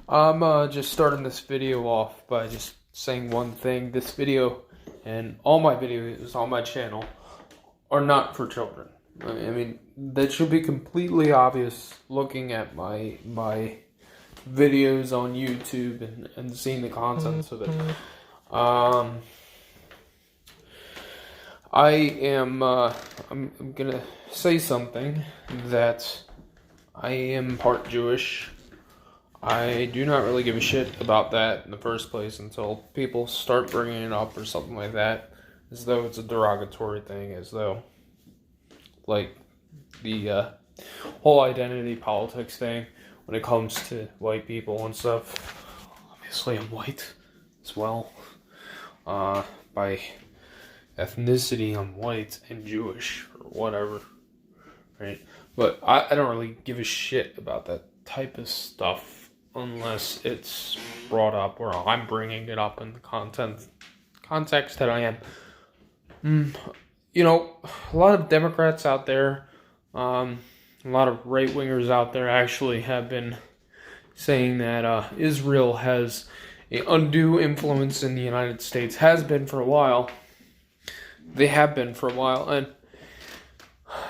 I'm just starting this video off by just saying one thing. This video and all my videos on my channel are not for children. I mean, that should be completely obvious looking at my videos on YouTube and seeing the contents of it. I'm gonna say something that I am part Jewish. I do not really give a shit about that in the first place until people start bringing it up or something like that, as though it's a derogatory thing, as though, like, the whole identity politics thing when it comes to white people and stuff. Obviously, I'm white as well. By ethnicity, I'm white and Jewish or whatever, right? But I don't really give a shit about that type of stuff unless it's brought up or I'm bringing it up in the context that I am. A lot of Democrats out there, a lot of right-wingers out there actually have been saying that Israel has an undue influence in the United States, has been for a while. They have been for a while, and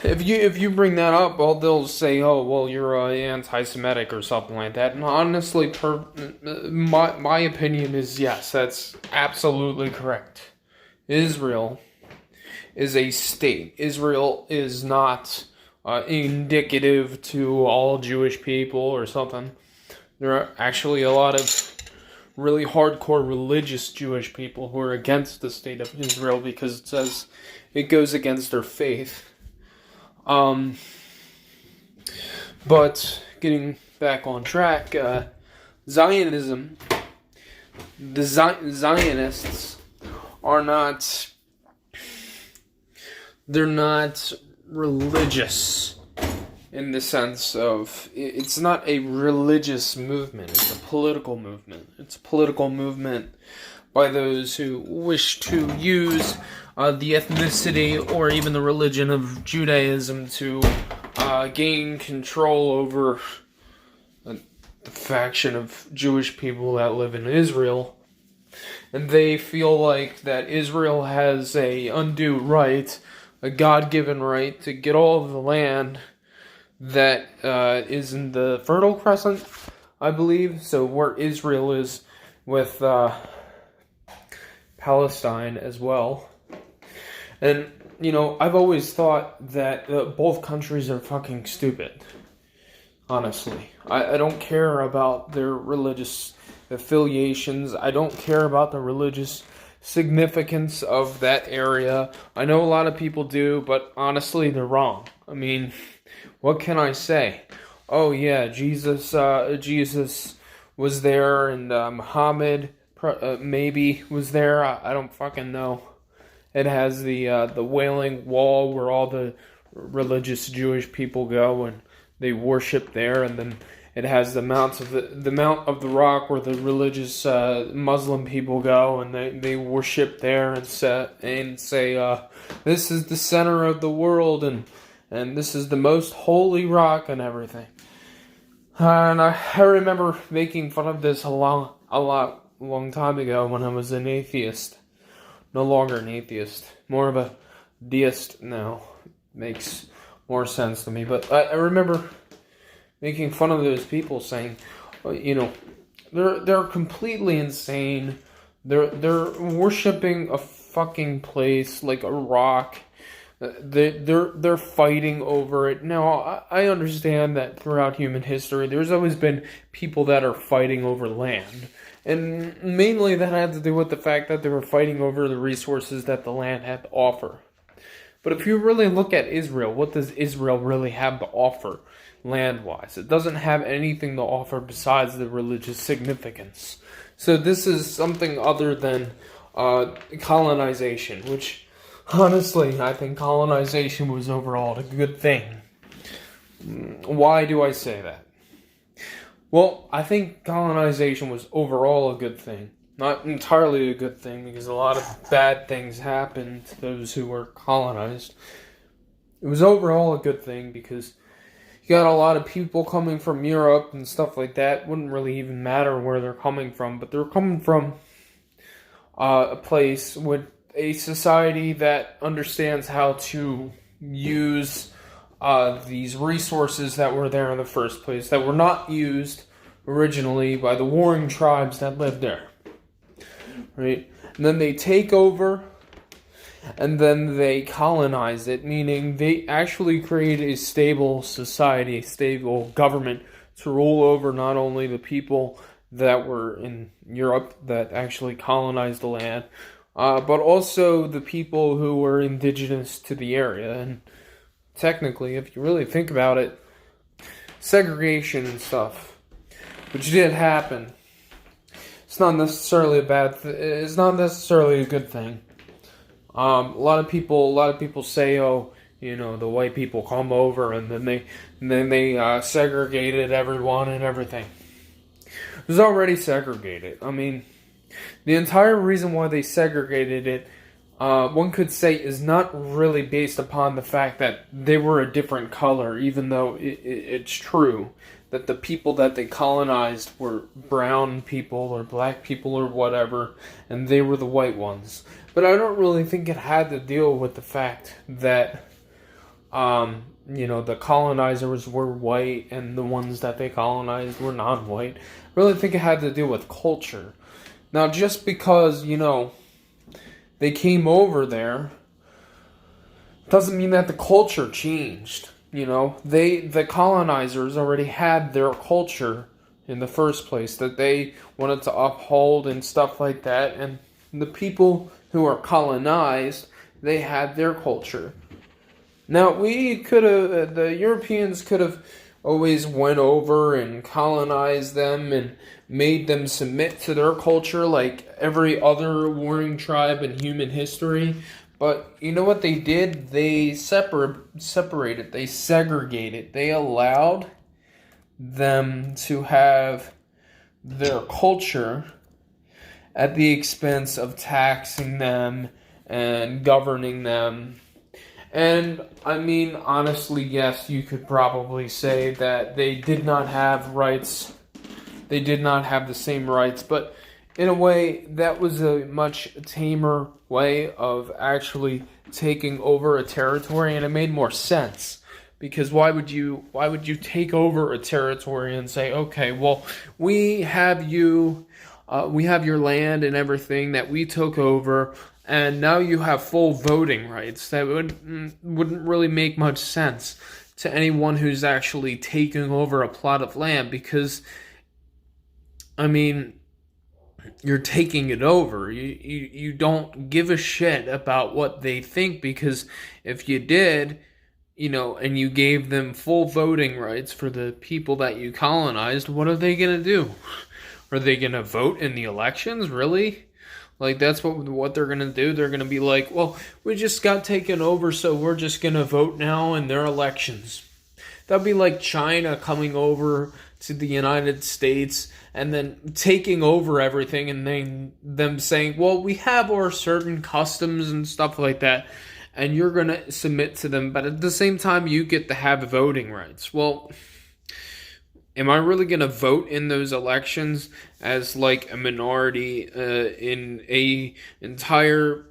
if you bring that up, well, they'll say, "Oh, well, you're anti-Semitic or something like that." And honestly, my opinion is yes, that's absolutely correct. Israel is a state. Israel is not indicative to all Jewish people or something. There are actually a lot of really hardcore religious Jewish people who are against the state of Israel because it says it goes against their faith. But getting back on track, Zionism, the Zionists are not, they're not religious in the sense of, it's not a religious movement, it's a political movement. It's a political movement by those who wish to use the ethnicity or even the religion of Judaism to gain control over the faction of Jewish people that live in Israel. And they feel like that Israel has a undue right, a God-given right, to get all of the land that is in the Fertile Crescent, I believe. So where Israel is with Palestine as well. And, I've always thought that both countries are fucking stupid. Honestly. I don't care about their religious affiliations. I don't care about the religious significance of that area. I know a lot of people do, but honestly, they're wrong. I mean, what can I say? Oh yeah, Jesus was there, and Muhammad maybe was there. I don't fucking know. It has the Wailing Wall where all the religious Jewish people go and they worship there, and then it has the Mount of the Rock where the religious Muslim people go and they worship there and say this is the center of the world and this is the most holy rock and everything. And I remember making fun of this a long time ago when I was an atheist. No longer an atheist, more of a deist now. Makes more sense to me. But I remember making fun of those people, saying, they're completely insane. They're worshiping a fucking place like a rock. They're fighting over it. Now, I understand that throughout human history, there's always been people that are fighting over land. And mainly that had to do with the fact that they were fighting over the resources that the land had to offer. But if you really look at Israel, what does Israel really have to offer land-wise? It doesn't have anything to offer besides the religious significance. So this is something other than colonization, which, honestly, I think colonization was overall a good thing. Why do I say that? Well, I think colonization was overall a good thing. Not entirely a good thing, because a lot of bad things happened to those who were colonized. It was overall a good thing because You got a lot of people coming from Europe and stuff like that. Wouldn't really even matter where they're coming from, but they're coming from a place with a society that understands how to use these resources that were there in the first place, that were not used originally by the warring tribes that lived there. Right? And then they take over, and then they colonize it, meaning they actually create a stable society, a stable government to rule over not only the people that were in Europe that actually colonized the land, but also the people who were indigenous to the area. And technically, if you really think about it, segregation and stuff, which did happen, it's not necessarily a bad. It's not necessarily a good thing. A lot of people say, "Oh, the white people come over and then they segregated everyone and everything." It was already segregated. I mean, the entire reason why they segregated it, one could say, is not really based upon the fact that they were a different color, even though it's true that the people that they colonized were brown people or black people or whatever, and they were the white ones. But I don't really think it had to deal with the fact that, the colonizers were white and the ones that they colonized were non-white. I really think it had to do with culture. Now, just because, they came over there, doesn't mean that the culture changed. The colonizers already had their culture in the first place that they wanted to uphold and stuff like that. And the people who are colonized, they had their culture. Now, the Europeans could have always went over and colonized them and made them submit to their culture like every other warring tribe in human history. But you know what they did? They separated. They segregated. They allowed them to have their culture at the expense of taxing them and governing them. And, I mean, honestly, yes, you could probably say that they did not have rights. They did not have the same rights, but in a way, that was a much tamer way of actually taking over a territory, and it made more sense. Because why would you take over a territory and say, okay, well, we have your land and everything that we took over, and now you have full voting rights. That wouldn't really make much sense to anyone who's actually taking over a plot of land, because, I mean, you're taking it over. You don't give a shit about what they think, because if you did, and you gave them full voting rights for the people that you colonized, what are they going to do? Are they going to vote in the elections? Really? Like, that's what they're going to do? They're going to be like, well, we just got taken over, so we're just going to vote now in their elections. That'd be like China coming over to the United States and then taking over everything, and then them saying, well, we have our certain customs and stuff like that, and you're going to submit to them, but at the same time, you get to have voting rights. Well, am I really going to vote in those elections as like a minority in a entire,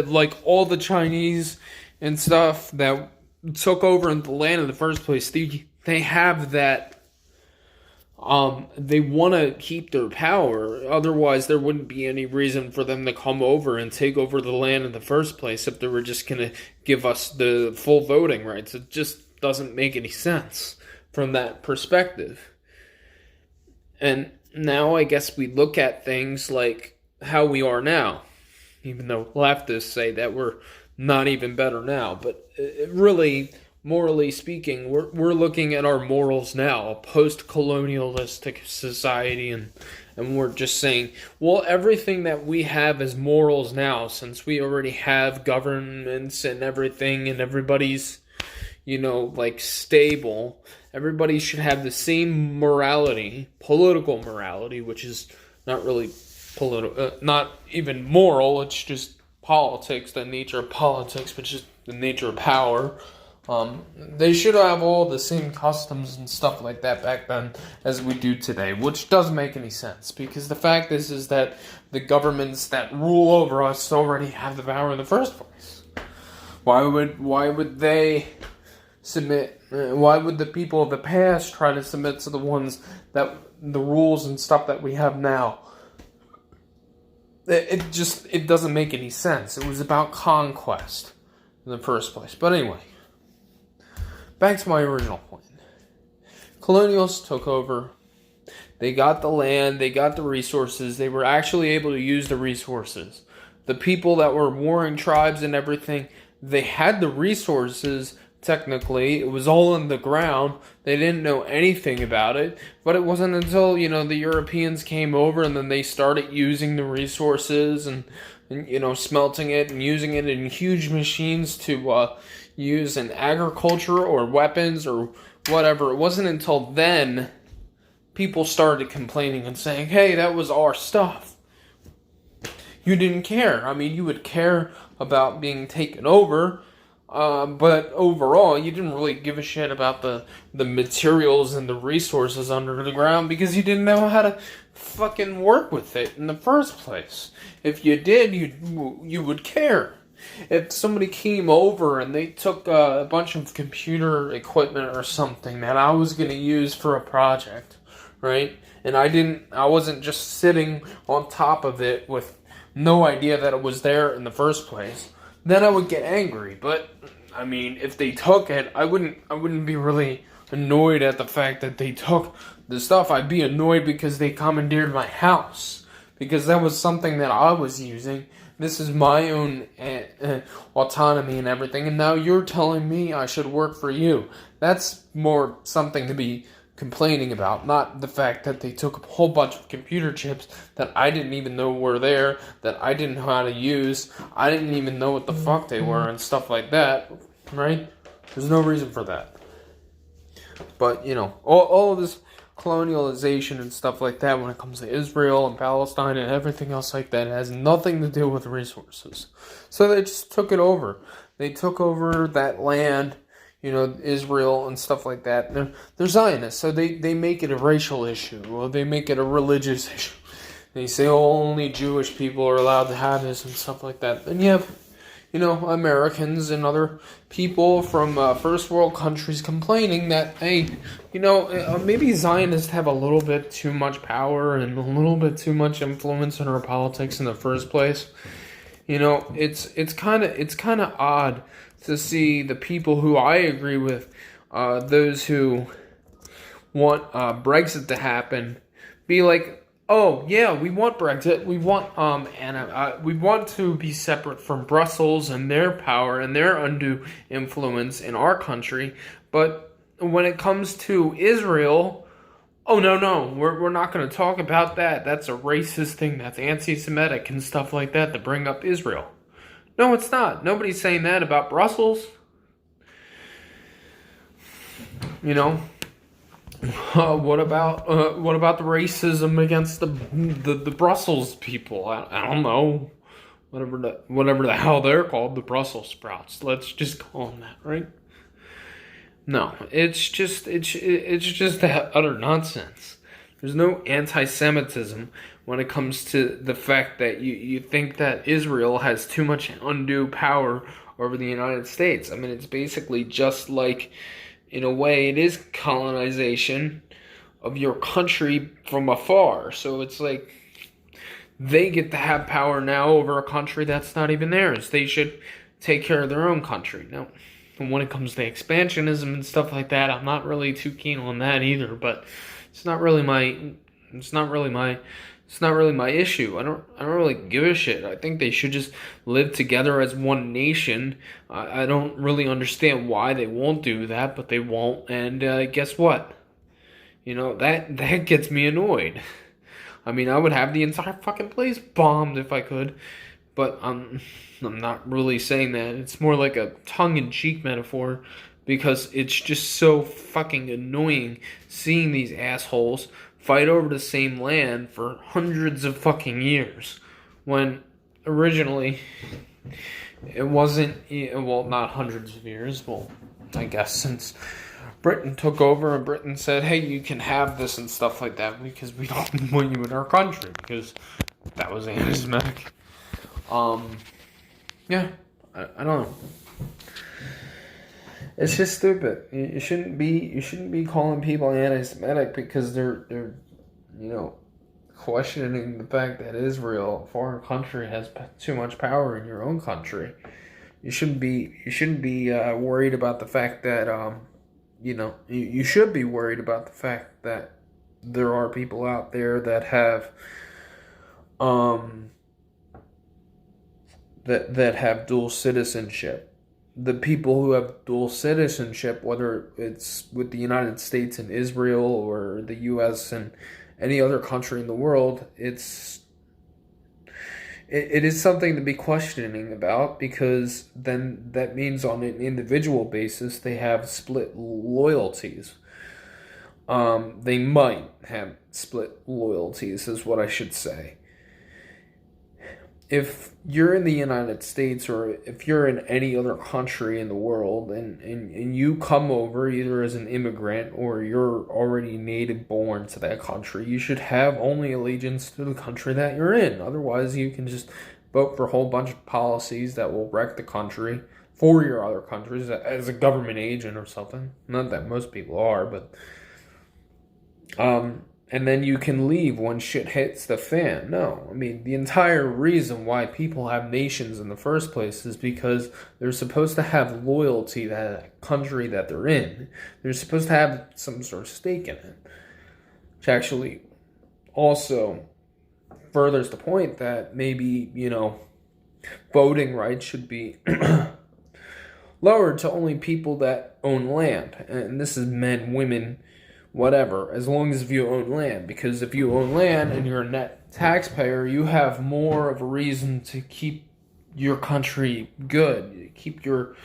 like all the Chinese and stuff that took over in the land in the first place? They have that. They want to keep their power. Otherwise, there wouldn't be any reason for them to come over and take over the land in the first place if they were just going to give us the full voting rights. It just doesn't make any sense from that perspective. And now I guess we look at things like how we are now, even though leftists say that we're not even better now. But really, morally speaking, we're looking at our morals now, a post-colonialistic society, and we're just saying, well, everything that we have as morals now, since we already have governments and everything, and everybody's, like stable, everybody should have the same morality, political morality, which is not really not even moral, it's just politics, the nature of politics, which is the nature of power. They should have all the same customs and stuff like that back then as we do today, which doesn't make any sense, because the fact is that the governments that rule over us already have the power in the first place. Why would they submit? Why would the people of the past try to submit to the the rules and stuff that we have now? It doesn't make any sense. It was about conquest in the first place. But anyway, back to my original point. Colonials took over. They got the land, they got the resources, they were actually able to use the resources. The people that were warring tribes and everything, they had the resources, technically. It was all on the ground. They didn't know anything about it. But it wasn't until, the Europeans came over and then they started using the resources and smelting it and using it in huge machines to use in agriculture or weapons or whatever. It wasn't until then people started complaining and saying, hey, that was our stuff. You didn't care. I mean, you would care about being taken over, but overall, you didn't really give a shit about the materials and the resources under the ground because you didn't know how to fucking work with it in the first place. If you did, you would care. If somebody came over and they took a bunch of computer equipment or something that I was going to use for a project, right? And I wasn't just sitting on top of it with no idea that it was there in the first place, then I would get angry. But I mean, if they took it, I wouldn't be really annoyed at the fact that they took the stuff. I'd be annoyed because they commandeered my house, because that was something that I was using. This is my own autonomy and everything, and now you're telling me I should work for you. That's more something to be complaining about, not the fact that they took a whole bunch of computer chips that I didn't even know were there, that I didn't know how to use. I didn't even know what the fuck they were and stuff like that, right? There's no reason for that. But, all of this colonialization and stuff like that when it comes to Israel and Palestine and everything else like that, it has nothing to do with resources. So they just took it over. They took over that land, Israel and stuff like that. They're Zionists, so they make it a racial issue, or they make it a religious issue. They say, only Jewish people are allowed to have this and stuff like that. And you have, Americans and other people from first world countries complaining that, hey, maybe Zionists have a little bit too much power and a little bit too much influence in our politics in the first place. It's kind of odd to see the people who I agree with, those who want Brexit to happen, be like, oh yeah, we want Brexit, we want we want to be separate from Brussels and their power and their undue influence in our country, but when it comes to Israel, oh no, we're not going to talk about that. That's a racist thing. That's anti-Semitic and stuff like that to bring up Israel. No, it's not. Nobody's saying that about Brussels. What about the racism against the Brussels people? I don't know. Whatever the hell they're called, the Brussels sprouts. Let's just call them that, right? No, it's just utter nonsense. There's no anti-Semitism when it comes to the fact that you think that Israel has too much undue power over the United States. I mean, it's basically just like, in a way, it is colonization of your country from afar. So it's like they get to have power now over a country that's not even theirs. They should take care of their own country. Now, when it comes to expansionism and stuff like that, I'm not really too keen on that either, but it's not really my issue. I don't really give a shit. I think they should just live together as one nation. I don't really understand why they won't do that, but they won't. And guess what? That gets me annoyed. I mean, I would have the entire fucking place bombed if I could, but I'm not really saying that. It's more like a tongue-in-cheek metaphor, because it's just so fucking annoying seeing these assholes fight over the same land for hundreds of fucking years, when originally it wasn't, well, not hundreds of years, well, I guess, since Britain took over and Britain said, hey, you can have this and stuff like that because we don't want you in our country, because that was anti-Semitic. Yeah, I don't know. It's just stupid. You shouldn't be calling people anti-Semitic because they're questioning the fact that Israel, a foreign country, has too much power in your own country. You shouldn't be worried about the fact that you should be worried about the fact that there are people out there that have that have dual citizenship. The people who have dual citizenship, whether it's with the United States and Israel or the U.S. and any other country in the world, it is something to be questioning about, because then that means on an individual basis they have split loyalties. They might have split loyalties, is what I should say. If you're in the United States, or if you're in any other country in the world, and you come over either as an immigrant or you're already native born to that country, you should have only allegiance to the country that you're in. Otherwise, you can just vote for a whole bunch of policies that will wreck the country for your other countries as a government agent or something. Not that most people are, but and then you can leave when shit hits the fan. No, I mean, the entire reason why people have nations in the first place is because they're supposed to have loyalty to that country that they're in. They're supposed to have some sort of stake in it. Which actually also furthers the point that maybe, voting rights should be lowered to only people that own land. And this is men, women, whatever, as long as you own land. Because if you own land and you're a net taxpayer, you have more of a reason to keep your country good, keep your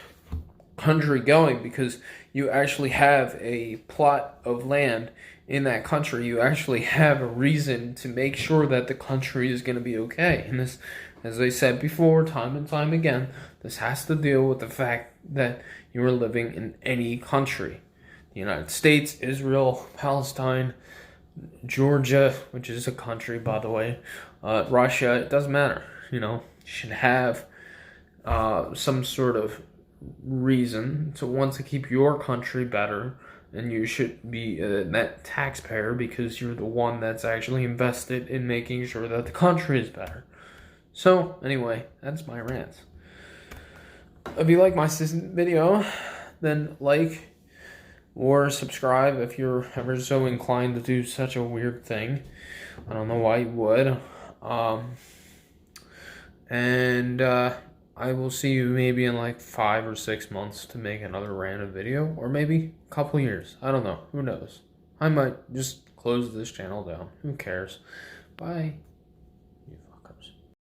country going, because you actually have a plot of land in that country. You actually have a reason to make sure that the country is going to be okay. And this, as I said before, time and time again, this has to deal with the fact that you are living in any country. The United States, Israel, Palestine, Georgia, which is a country, by the way, Russia, it doesn't matter. You should have some sort of reason to want to keep your country better, and you should be a net taxpayer because you're the one that's actually invested in making sure that the country is better. So, anyway, that's my rant. If you like my video, then like or subscribe if you're ever so inclined to do such a weird thing. I don't know why you would. And I will see you maybe in like 5 or 6 months to make another random video, or maybe a couple years. I don't know. Who knows? I might just close this channel down. Who cares? Bye.